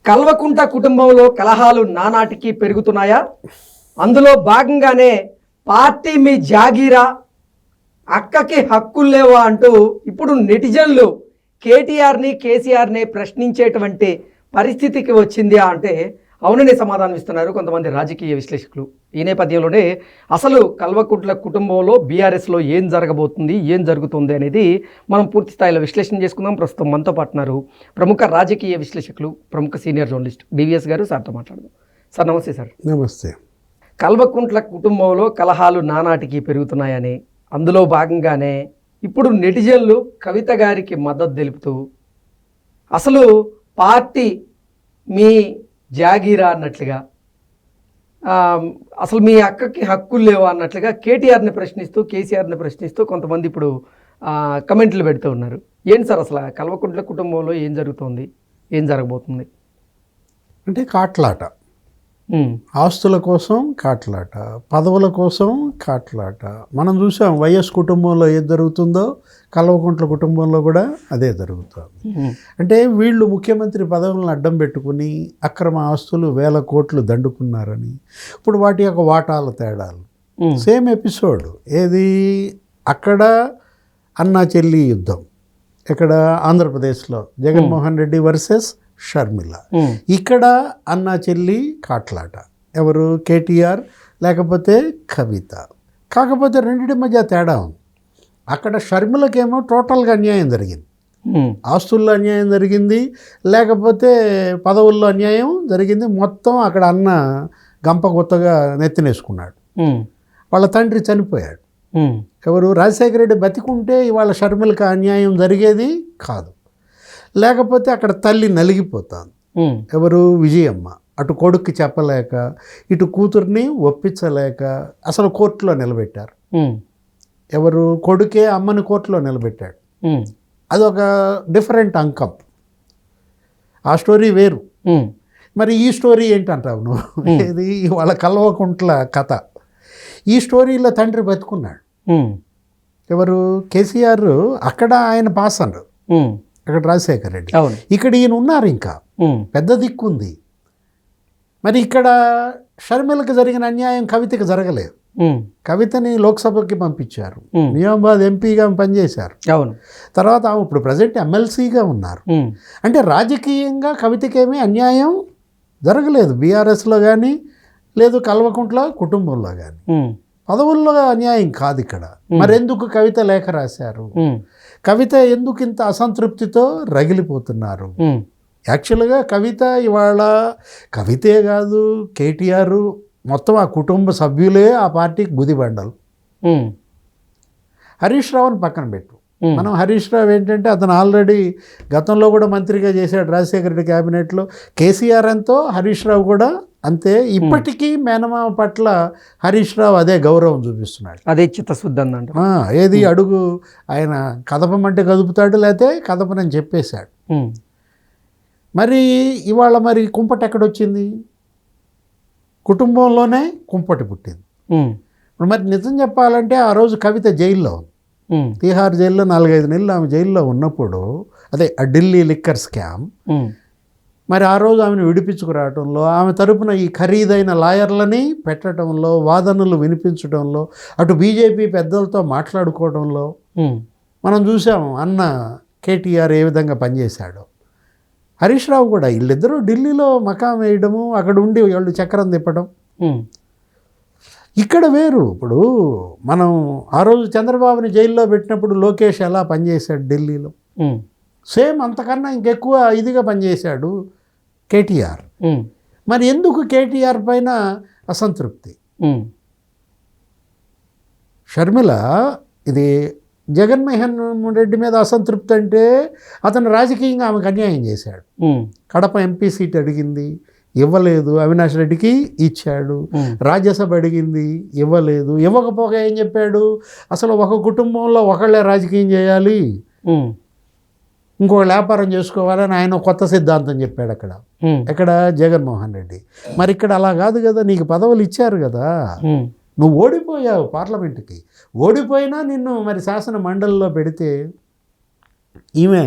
కల్వకుంట్ల కుటుంబంలో కలహాలు నానాటికి పెరుగుతున్నాయా? అందులో భాగంగానే పార్టీ మీ జాగీరా, అక్కకి హక్కులు లేవా అంటూ ఇప్పుడు నెటిజన్లు కేటీఆర్ని కేసీఆర్ని ప్రశ్నించేటువంటి పరిస్థితికి వచ్చింది అంటే అవుననే సమాధానం ఇస్తున్నారు కొంతమంది రాజకీయ విశ్లేషకులు. ఈ నేపథ్యంలోనే అసలు కల్వకుంట్ల కుటుంబంలో బీఆర్ఎస్లో ఏం జరగబోతుంది, ఏం జరుగుతుంది అనేది మనం పూర్తి స్థాయిలో విశ్లేషణ చేసుకుందాం. ప్రస్తుతం మనతో పాటున్నారు ప్రముఖ రాజకీయ విశ్లేషకులు, ప్రముఖ సీనియర్ జర్నలిస్ట్ డివిఎస్ గారు. సార్తో మాట్లాడదాం. సార్ నమస్తే. సార్ నమస్తే. కల్వకుంట్ల కుటుంబంలో కలహాలు నానాటికి పెరుగుతున్నాయని, అందులో భాగంగానే ఇప్పుడు నెటిజన్లు కవిత గారికి మద్దతు తెలుపుతూ అసలు పార్టీ మీ జాగీరా అన్నట్లుగా, అసలు మీ అక్కకి హక్కులు లేవా అన్నట్లుగా కేటీఆర్ని ప్రశ్నిస్తూ కేసీఆర్ని ప్రశ్నిస్తూ కొంతమంది ఇప్పుడు కమెంట్లు పెడుతూ ఉన్నారు. ఏంటి సార్ అసలు కల్వకుంట్ల కుటుంబంలో ఏం జరుగుతుంది, ఏం జరగబోతుంది? అంటే కాట్లాట, ఆస్తుల కోసం కాట్లాట, పదవుల కోసం కాట్లాట. మనం చూసాం వైఎస్ కుటుంబంలో ఏది జరుగుతుందో కల్వకుంట్ల కుటుంబంలో కూడా అదే జరుగుతుంది. అంటే వీళ్ళు ముఖ్యమంత్రి పదవులను అడ్డం పెట్టుకుని అక్రమ ఆస్తులు 1000 కోట్లు దండుకున్నారని, ఇప్పుడు వాటి యొక్క వాటాల తేడాలు సేమ్ ఎపిసోడ్. ఏది అక్కడ అన్నా చెల్లి యుద్ధం, ఇక్కడ ఆంధ్రప్రదేశ్లో జగన్మోహన్ రెడ్డి వర్సెస్ షర్మిల, ఇక్కడ అన్నా చెల్లి కాట్లాట. ఎవరు? కేటీఆర్ లేకపోతే కవిత. కాకపోతే రెండింటి మధ్య తేడా ఉంది. అక్కడ షర్మిలకేమో టోటల్గా అన్యాయం జరిగింది, ఆస్తుల్లో అన్యాయం జరిగింది, లేకపోతే పదవుల్లో అన్యాయం జరిగింది. మొత్తం అక్కడ అన్న గంప కొత్తగా నెత్తినేసుకున్నాడు. వాళ్ళ తండ్రి చనిపోయాడు. ఎవరు? రాజశేఖర రెడ్డి బతికుంటే ఇవాళ షర్మిలకి అన్యాయం జరిగేది కాదు. లేకపోతే అక్కడ తల్లి నలిగిపోతాను. ఎవరు? విజయమ్మ. అటు కొడుక్కి చెప్పలేక, ఇటు కూతుర్ని ఒప్పించలేక అసలు కోర్టులో నిలబెట్టారు. ఎవరు? కొడుకే అమ్మని కోర్టులో నిలబెట్టాడు. అదొక డిఫరెంట్ అంకం. ఆ స్టోరీ వేరు. మరి ఈ స్టోరీ ఏంటంటావు నువ్వు? ఇది వాళ్ళ కల్వకుంట్ల కథ. ఈ స్టోరీలో తండ్రి బతుకున్నాడు. ఎవరు? కేసీఆర్. అక్కడ ఆయన పాస్ అన్నారు, అక్కడ రాజశేఖర రెడ్డి. ఇక్కడ ఈయన ఉన్నారు, ఇంకా పెద్ద దిక్కుంది. మరి ఇక్కడ షర్మిలకి జరిగిన అన్యాయం కవితకి జరగలేదు. కవితని లోక్సభకి పంపించారు, నిజామాబాద్ ఎంపీగా పనిచేశారు. తర్వాత ఆమె ఇప్పుడు ప్రజెంట్ ఎమ్మెల్సీగా ఉన్నారు. అంటే రాజకీయంగా కవితకేమీ అన్యాయం జరగలేదు, బీఆర్ఎస్లో కానీ లేదు కల్వకుంట్ల కుటుంబంలో కానీ. పదవుల్లో అన్యాయం కాదు ఇక్కడ. మరెందుకు కవిత లేఖ రాశారు? కవిత ఎందుకు ఇంత అసంతృప్తితో రగిలిపోతున్నారు? యాక్చువల్గా కవిత ఇవాళ కవితే కాదు, కేటీఆర్ మొత్తం ఆ కుటుంబ సభ్యులే ఆ పార్టీకి గుదిబండలు. హరీష్ రావుని పక్కన పెట్టు. మనం హరీష్ రావు ఏంటంటే అతను ఆల్రెడీ గతంలో కూడా మంత్రిగా చేశాడు రాజశేఖర రెడ్డి క్యాబినెట్లో. కేసీఆర్ ఎంతో హరీష్ రావు కూడా అంతే. ఇప్పటికీ మేనమామ పట్ల హరీష్ రావు అదే గౌరవం చూపిస్తున్నాడు, అదే చిత్తశుద్ధి అన్నట్టు. ఏది అడుగు ఆయన కదపమంటే కదుపుతాడు, లేకపోతే కదపనని చెప్పేశాడు. మరి ఇవాళ మరి కుంపటి ఎక్కడొచ్చింది? కుటుంబంలోనే కుంపటి పుట్టింది. మరి నిజం చెప్పాలంటే ఆ రోజు కవిత జైల్లో ఉంది, తీహార్ జైల్లో 4-5 నెలలు ఆమె జైల్లో ఉన్నప్పుడు, అదే ఆ ఢిల్లీ లిక్కర్ స్కామ్. మరి ఆ రోజు ఆమెను విడిపించుకురావడంలో, ఆమె తరపున ఈ ఖరీదైన లాయర్లని పెట్టడంలో, వాదనలు వినిపించడంలో, అటు బీజేపీ పెద్దలతో మాట్లాడుకోవడంలో మనం చూసాము అన్న కేటీఆర్ ఏ విధంగా పనిచేశాడో. హరీష్ రావు కూడా వీళ్ళిద్దరూ ఢిల్లీలో మకాం వేయడము, అక్కడ ఉండి వాళ్ళు చక్రం తిప్పడం. ఇక్కడ వేరు. ఇప్పుడు మనం ఆ రోజు చంద్రబాబుని జైల్లో పెట్టినప్పుడు లోకేష్ ఎలా పనిచేశాడు ఢిల్లీలో, సేమ్ అంతకన్నా ఇంకెక్కువ ఇదిగా పనిచేశాడు కేటీఆర్. మరి ఎందుకు కేటీఆర్ పైన అసంతృప్తి? షర్మిల ఇది జగన్మోహన్ రెడ్డి మీద అసంతృప్తి అంటే అతను రాజకీయంగా ఆమెకు అన్యాయం చేశాడు. కడప ఎంపీ సీట్ అడిగింది, ఇవ్వలేదు. అవినాష్ రెడ్డికి ఇచ్చాడు. రాజ్యసభ అడిగింది, ఇవ్వలేదు. ఇవ్వకపోగా ఏం చెప్పాడు? అసలు ఒక కుటుంబంలో ఒకళ్ళే రాజకీయం చేయాలి, ఇంకొకళ్ళు వ్యాపారం చేసుకోవాలని ఆయన కొత్త సిద్ధాంతం చెప్పాడు అక్కడ. ఎక్కడ? జగన్మోహన్ రెడ్డి. మరి ఇక్కడ అలా కాదు కదా, నీకు పదవులు ఇచ్చారు కదా, నువ్వు ఓడిపోయావు పార్లమెంటుకి. ఓడిపోయినా నిన్ను మరి శాసన మండలిలో పెడితే ఈమె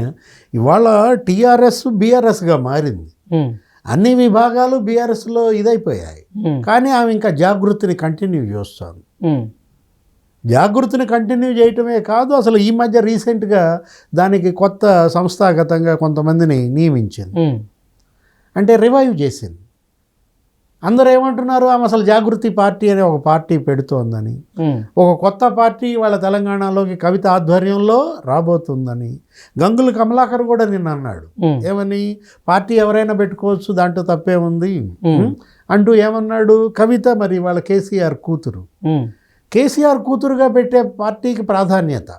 ఇవాళ టీఆర్ఎస్ బీఆర్ఎస్గా మారింది. అన్ని విభాగాలు బీఆర్ఎస్లో ఇదైపోయాయి. కానీ ఆమె ఇంకా జాగృతిని కంటిన్యూ చేస్తుంది. జాగృతిని కంటిన్యూ చేయటమే కాదు, అసలు ఈ మధ్య రీసెంట్గా దానికి కొత్త సంస్థాగతంగా కొంతమందిని నియమించింది, అంటే రివైవ్ చేసింది. అందరూ ఏమంటున్నారు, ఆమె అసలు జాగృతి పార్టీ అనే ఒక పార్టీ పెడుతోందని, ఒక కొత్త పార్టీ వాళ్ళ తెలంగాణలోకి కవిత ఆధ్వర్యంలో రాబోతుందని. గంగుల కమలాకర్ కూడా నిన్న అన్నాడు, ఏమని, పార్టీ ఎవరైనా పెట్టుకోవచ్చు, దాంట్లో తప్పే ఉంది అంటూ ఏమన్నాడు, కవిత మరి వాళ్ళ కేసీఆర్ కూతురు, కేసీఆర్ కూతురుగా పెట్టే పార్టీకి ప్రాధాన్యత.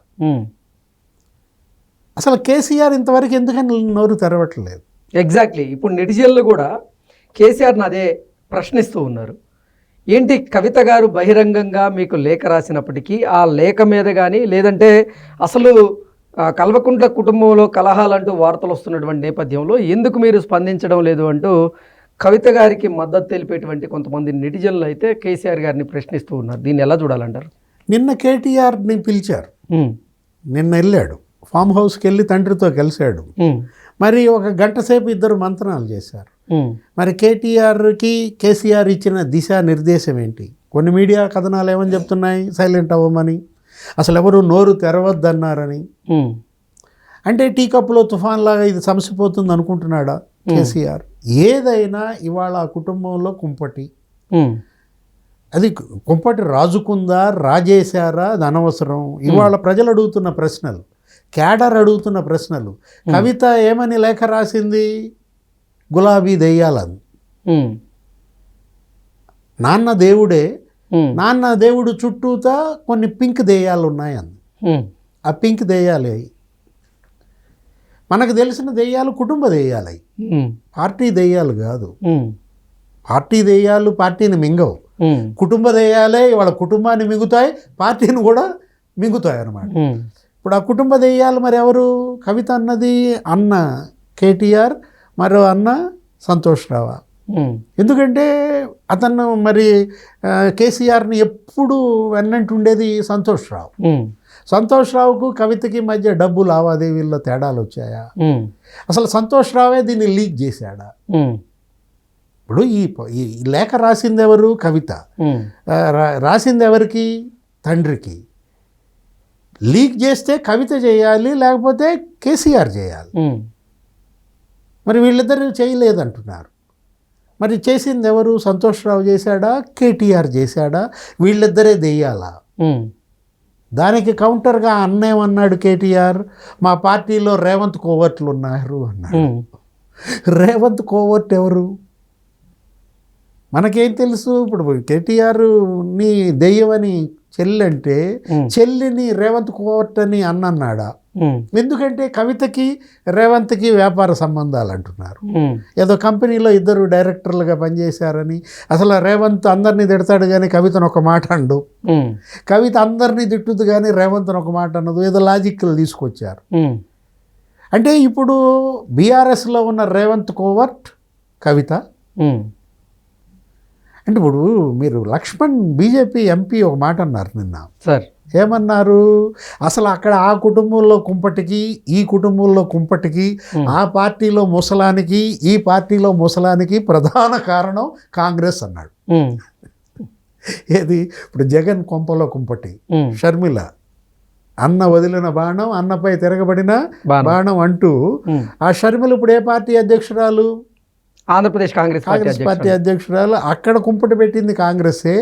అసలు కేసీఆర్ ఇంతవరకు ఎందుకని నోరు తెరవట్లేదు? ఎగ్జాక్ట్లీ. ఇప్పుడు నెటిజన్లు కూడా కేసీఆర్ని అదే ప్రశ్నిస్తూ ఉన్నారు. ఏంటి, కవిత గారు బహిరంగంగా మీకు లేఖ రాసినప్పటికీ ఆ లేఖ మీద కానీ, లేదంటే అసలు కల్వకుంట్ల కుటుంబంలో కలహాలంటూ వార్తలు వస్తున్నటువంటి నేపథ్యంలో ఎందుకు మీరు స్పందించడం లేదు అంటూ కవిత గారికి మద్దతు తెలిపేటువంటి కొంతమంది నెటిజన్లు అయితే కేసీఆర్ గారిని ప్రశ్నిస్తూ ఉన్నారు. దీన్ని ఎలా చూడాలంటారు? నిన్న కేటీఆర్ని పిలిచారు, నిన్న వెళ్ళాడు, ఫామ్ హౌస్కి వెళ్ళి తండ్రితో కలిశాడు. మరి ఒక గంట సేపు ఇద్దరు మంతనాలు చేశారు. మరి కేటీఆర్కి కేసీఆర్ ఇచ్చిన దిశా నిర్దేశం ఏంటి? కొన్ని మీడియా కథనాలు ఏమని చెప్తున్నాయి, సైలెంట్ అవ్వమని, అసలు ఎవరు నోరు తెరవద్దన్నారని. అంటే టీ కప్పులో తుఫాన్ లాగా ఇది సమసిపోతుంది అనుకుంటున్నాడా కేసీఆర్? ఏదైనా ఇవాళ ఆ కుటుంబంలో కుంపటి, అది కుంపటి రాజుకుందా, రాజేశారా, అది అనవసరం. ఇవాళ ప్రజలు అడుగుతున్న ప్రశ్నలు, క్యాడర్ అడుగుతున్న ప్రశ్నలు. కవిత ఏమని లేఖ రాసింది, గులాబీ దెయ్యాలని. నాన్న దేవుడే, నాన్న దేవుడు చుట్టూతా కొన్ని పింక్ దెయ్యాలు ఉన్నాయని. ఆ పింక్ దెయ్యాలే మనకు తెలిసిన దెయ్యాలు కుటుంబ దెయ్యాలై, పార్టీ దెయ్యాలు కాదు. పార్టీ దెయ్యాలు పార్టీని మింగవు, కుటుంబ దెయ్యాలే వాళ్ళ కుటుంబాన్ని మింగుతాయి, పార్టీని కూడా మింగుతాయి అన్నమాట. ఇప్పుడు ఆ కుటుంబ దెయ్యాలు మరి ఎవరు? కవిత అన్నది అన్న కేటీఆర్, మరో అన్న సంతోష్ రావా. ఎందుకంటే అతను మరి కేసీఆర్ని ఎప్పుడు వెన్నంటుండేది సంతోష్ రావు. సంతోష్ రావుకు కవితకి మధ్య డబ్బు లావాదేవీల్లో తేడాలు వచ్చాయా? అసలు సంతోష్ రావే దీన్ని లీక్ చేశాడా? ఇప్పుడు ఈ లేఖ రాసింది ఎవరు? కవిత. రాసింది ఎవరికి? తండ్రికి. లీక్ చేస్తే కవిత చేయాలి, లేకపోతే కేసీఆర్ చేయాలి. మరి వీళ్ళిద్దరూ చేయలేదంటున్నారు. మరి చేసింది ఎవరు? సంతోష్ రావు చేశాడా, కేటీఆర్ చేశాడా? వీళ్ళిద్దరే దెయ్యాలా? దానికి కౌంటర్గా అన్నేమన్నాడు కేటీఆర్, మా పార్టీలో రేవంత్ కోవర్ట్లు ఉన్నారు అన్నాడు. రేవంత్ కోవర్ట్ ఎవరు? మనకేం తెలుసు? ఇప్పుడు కేటీఆర్ని దెయ్యమని చెల్లంటే చెల్లిని రేవంత్ కోవర్ట్ అని అన్నాడా? ఎందుకంటే కవితకి రేవంత్కి వ్యాపార సంబంధాలు అంటున్నారు. ఏదో కంపెనీలో ఇద్దరు డైరెక్టర్లుగా పనిచేశారని. అసలు రేవంత్ అందరినీ తిడతాడు కానీ కవితను ఒక మాట అండు, కవిత అందరినీ తిట్టుదు కానీ రేవంత్ను ఒక మాట అన్నదు. ఏదో లాజిక్లు తీసుకొచ్చారు. అంటే ఇప్పుడు బీఆర్ఎస్లో ఉన్న రేవంత్ కోవర్ట్ కవిత. అంటే ఇప్పుడు మీరు లక్ష్మణ్ బీజేపీ ఎంపీ ఒక మాట అన్నారు నిన్న. సార్ ఏమన్నారు? అసలు అక్కడ ఆ కుటుంబంలో కుంపటికి, ఈ కుటుంబంలో కుంపటికి, ఆ పార్టీలో ముసలానికి, ఈ పార్టీలో ముసలానికి ప్రధాన కారణం కాంగ్రెస్ అన్నాడు. ఏది? ఇప్పుడు జగన్ కొంపలో కుంపటి, షర్మిల అన్న వదిలిన బాణం, అన్నపై తిరగబడిన బాణం అంటూ ఆ షర్మిల ఇప్పుడు ఏ పార్టీ అధ్యక్షురాలు? ఆంధ్రప్రదేశ్ కాంగ్రెస్ పార్టీ అధ్యక్షురాలు. అక్కడ కుంపటి పెట్టింది కాంగ్రెస్సే,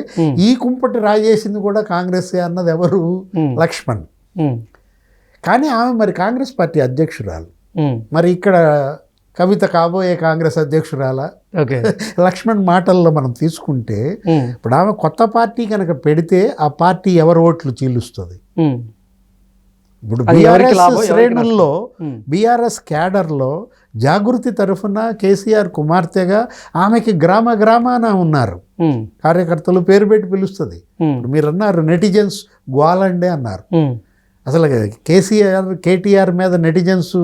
ఈ కుంపటి రాజేసింది కూడా కాంగ్రెస్సే అన్నది ఎవరు? లక్ష్మణ్. కానీ ఆమె మరి కాంగ్రెస్ పార్టీ అధ్యక్షురాలు. మరి ఇక్కడ కవిత కాబోయే కాంగ్రెస్ అధ్యక్షురాలా? లక్ష్మణ్ మాటల్లో మనం తీసుకుంటే ఇప్పుడు ఆమె కొత్త పార్టీ కనుక పెడితే ఆ పార్టీ ఎవరి ఓట్లు చీలుస్తుంది. ఇప్పుడు బీఆర్ఎస్ శ్రేణుల్లో, బీఆర్ఎస్ క్యాడర్లో జాగృతి తరఫున కేసీఆర్ కుమార్తెగా ఆమెకి గ్రామాన ఉన్నారు కార్యకర్తలు, పేరు పెట్టి పిలుస్తుంది. మీరు అన్నారు నెటిజన్స్ గ్వాలండే అన్నారు. అసలు కేటీఆర్ మీద నెటిజన్స్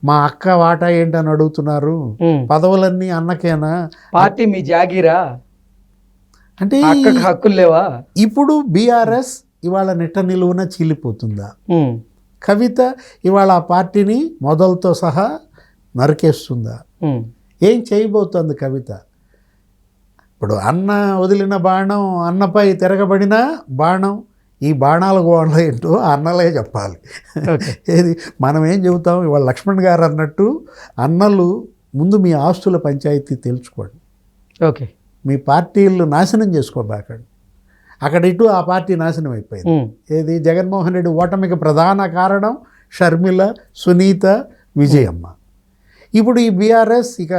మా అక్క వాటా ఏంటని అడుగుతున్నారు. పదవులన్నీ అన్నకేనా? పార్టీ మీ జాగీరా అంటే హక్కులు లేవా? ఇప్పుడు బీఆర్ఎస్ ఇవాళ నిట్ట నిలువున చీలిపోతుందా? కవిత ఇవాళ ఆ పార్టీని మొదలతో సహా నరికేస్తుందా? ఏం చేయబోతోంది కవిత? ఇప్పుడు అన్న వదిలిన బాణం అన్నపై తిరగబడిన బాణం, ఈ బాణాల గోడలు ఏంటో అన్నలే చెప్పాలి. ఏది మనం ఏం చెబుతాం? ఇవాళ లక్ష్మణ్ గారు అన్నట్టు అన్నలు ముందు మీ ఆస్తుల పంచాయతీ తెలుసుకోండి. ఓకే, మీ పార్టీలు నాశనం చేసుకోబాకండి. అక్కడ ఇటు ఆ పార్టీ నాశనం అయిపోయింది. ఏది జగన్మోహన్ రెడ్డి ఓటమికి ప్రధాన కారణం షర్మిల, సునీత, విజయమ్మ. ఇప్పుడు ఈ బీఆర్ఎస్ ఇక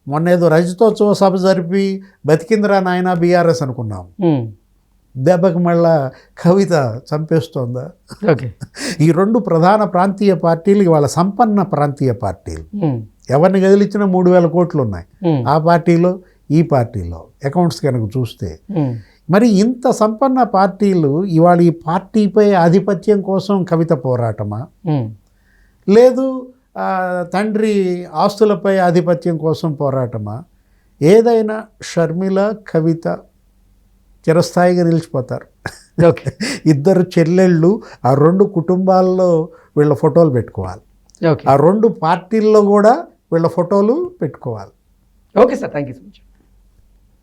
మొన్నేదో రజతోత్సవ సభ జరిపి బతికిందిరా నాయన బీఆర్ఎస్ అనుకున్నాం. దెబ్బకి మళ్ళా కవిత చంపేస్తోందా? ఓకే, ఈ రెండు ప్రధాన ప్రాంతీయ పార్టీలు ఇవాళ సంపన్న ప్రాంతీయ పార్టీలు. ఎవరిని కదిలిచ్చినా 3,000 కోట్లు ఉన్నాయి ఆ పార్టీలో ఈ పార్టీలో అకౌంట్స్ కనుక చూస్తే. మరి ఇంత సంపన్న పార్టీలు ఇవాళ ఈ పార్టీపై ఆధిపత్యం కోసం కవిత పోరాటమా, లేదు తండ్రి ఆస్తులపై ఆధిపత్యం కోసం పోరాటమా? ఏదైనా షర్మిల, కవిత చిరస్థాయిగా నిలిచిపోతారు. ఓకే, ఇద్దరు చెల్లెళ్ళు ఆ 2 కుటుంబాల్లో వీళ్ళ ఫోటోలు పెట్టుకోవాలి. ఓకే, ఆ 2 పార్టీల్లో కూడా వీళ్ళ ఫోటోలు పెట్టుకోవాలి. Okay sir, thank you so much.